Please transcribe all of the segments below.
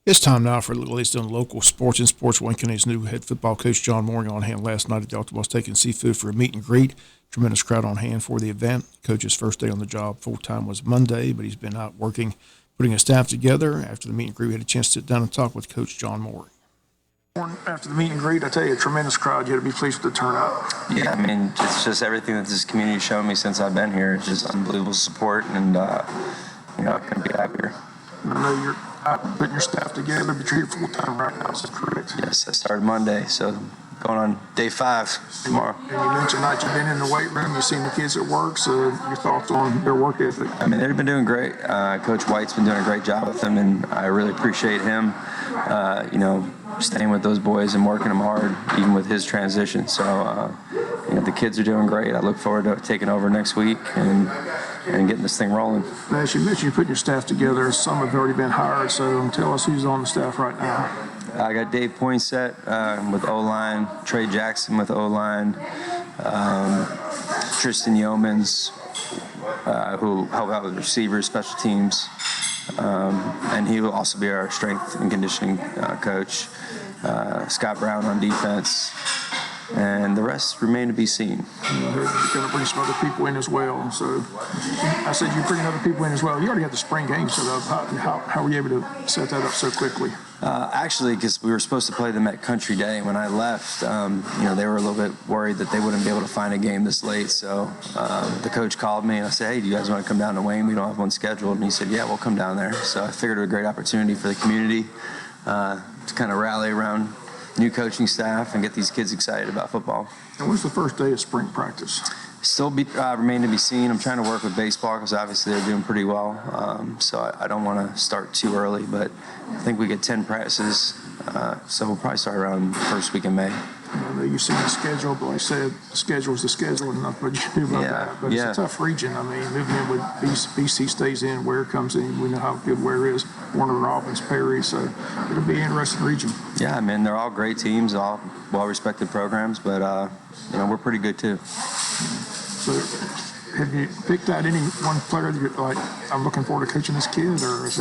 It's time now for the latest on local sports and sports. Wayne County's new head football coach John Mooring on hand last night at the Alta taking seafood for a meet and greet. Tremendous crowd on hand for the event. Coach's first day on the job full time was Monday, but he's been out working, putting his staff together. After the meet and greet, we had a chance to sit down and talk with Coach John Mooring. After the meet and greet, I tell you, a tremendous crowd. You had to be pleased with the turnout. Yeah, I mean, it's just everything that this community has shown me since I've been here. It's just unbelievable support, and I couldn't be happier. I know you're out putting your staff together, but you're here full-time right now, is that correct? Yes, I started Monday, so going on day 5 tomorrow. And you mentioned tonight you've been in the weight room, you've seen the kids at work, so your thoughts on their work ethic? I mean, they've been doing great. Coach White's been doing a great job with them, and I really appreciate him, staying with those boys and working them hard, even with his transition. So, the kids are doing great. I look forward to taking over next week and getting this thing rolling. Now, as you mentioned, you're putting your staff together. Some have already been hired, so tell us who's on the staff right now. I got Dave Poinsett with O-line, Trey Jackson with O-line, Tristan Yeomans, who help out with receivers, special teams, and he will also be our strength and conditioning coach. Scott Brown on defense, and the rest remain to be seen. You're going to bring some other people in as well. So I said you bring other people in as well. You already had the spring game set up. How were you able to set that up so quickly? Actually, because we were supposed to play them at Country Day. When I left, they were a little bit worried that they wouldn't be able to find a game this late. So the coach called me and I said, hey, do you guys want to come down to Wayne? We don't have one scheduled. And he said, yeah, we'll come down there. So I figured it was a great opportunity for the community to kind of rally around new coaching staff and get these kids excited about football. And when's the first day of spring practice? Still remain to be seen. I'm trying to work with baseball because obviously they're doing pretty well. So I don't want to start too early, but I think we get 10 practices. So we'll probably start around the first week in May. I know you've seen the schedule, but like I said, the schedule is the schedule and nothing but you do about that. But it's a tough region. I mean, moving in with BC stays in, Ware comes in. We know how good Ware is. Warner Robins, Perry. So it'll be an interesting region. Yeah, I mean, they're all great teams, all well-respected programs, but, we're pretty good too. So have you picked out any one player that you're like, I'm looking forward to coaching this kid? Or is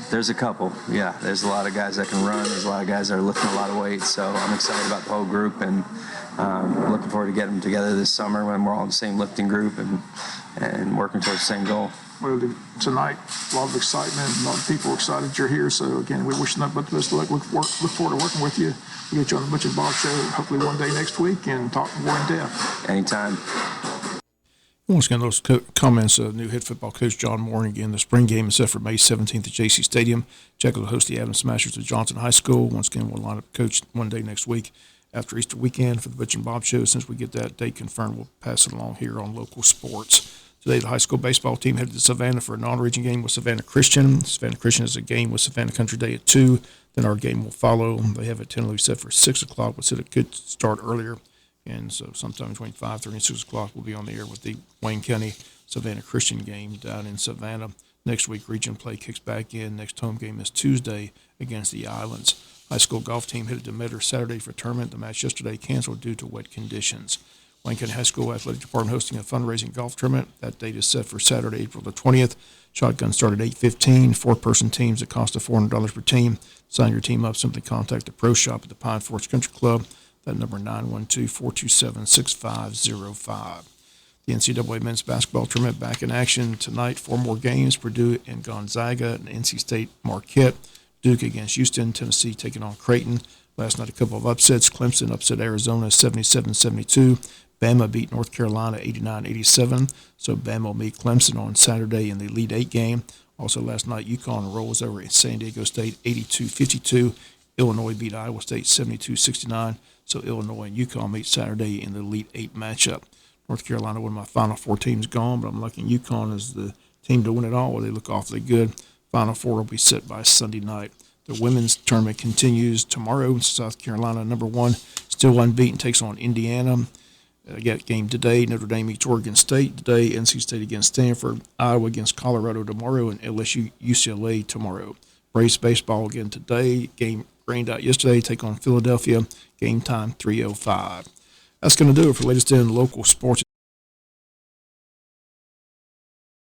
there's a couple. Yeah, there's a lot of guys that can run. There's a lot of guys that are lifting a lot of weight. So I'm excited about the whole group, and looking forward to getting them together this summer when we're all in the same lifting group and working towards the same goal. Well, tonight, a lot of excitement, a lot of people excited you're here. So, again, we wish nothing but the best of luck. Look forward to working with you. We'll get you on the Butch and Bob Show hopefully one day next week and talk more in depth. Anytime. Once again, those comments of new head football coach John Mooring. Again, the spring game is set for May 17th at JC Stadium. Jack will host the Adams Smashers at Johnson High School. Once again, we'll line up coach one day next week after Easter weekend for the Butch and Bob Show. Since we get that date confirmed, we'll pass it along here on local sports. Today, the high school baseball team headed to Savannah for a non-region game with Savannah Christian. Savannah Christian is a game with Savannah Country Day at 2. Then our game will follow. They have it tentatively set for 6 o'clock, but said it could start earlier. And so sometime between 5:30 and 6 o'clock, we'll be on the air with the Wayne County Savannah Christian game down in Savannah. Next week, region play kicks back in. Next home game is Tuesday against the Islands. High school golf team headed to Metter Saturday for tournament. The match yesterday canceled due to wet conditions. Wayne County High School Athletic Department hosting a fundraising golf tournament. That date is set for Saturday, April the 20th. Shotgun start at 8:15. 4-person teams at cost of $400 per team. Sign your team up. Simply contact the Pro Shop at the Pine Forest Country Club. That number 912-427-6505. The NCAA men's basketball tournament back in action tonight. 4 more games: Purdue and Gonzaga, and NC State Marquette. Duke against Houston. Tennessee taking on Creighton. Last night, a couple of upsets. Clemson upset Arizona 77-72. Bama beat North Carolina 89-87. So Bama will meet Clemson on Saturday in the Elite Eight game. Also last night, UConn rolls over at San Diego State 82-52. Illinois beat Iowa State 72-69. So Illinois and UConn meet Saturday in the Elite Eight matchup. North Carolina, one of my Final Four teams, gone, but I'm looking UConn as the team to win it all. They look awfully good. Final Four will be set by Sunday night. The women's tournament continues tomorrow. South Carolina, number 1, still unbeaten, takes on Indiana. Got game today. Notre Dame meets Oregon State today. NC State against Stanford. Iowa against Colorado tomorrow, and LSU UCLA tomorrow. Braves baseball again today. Game rained out yesterday. Take on Philadelphia. Game time 3:05. That's going to do it for the latest in local sports.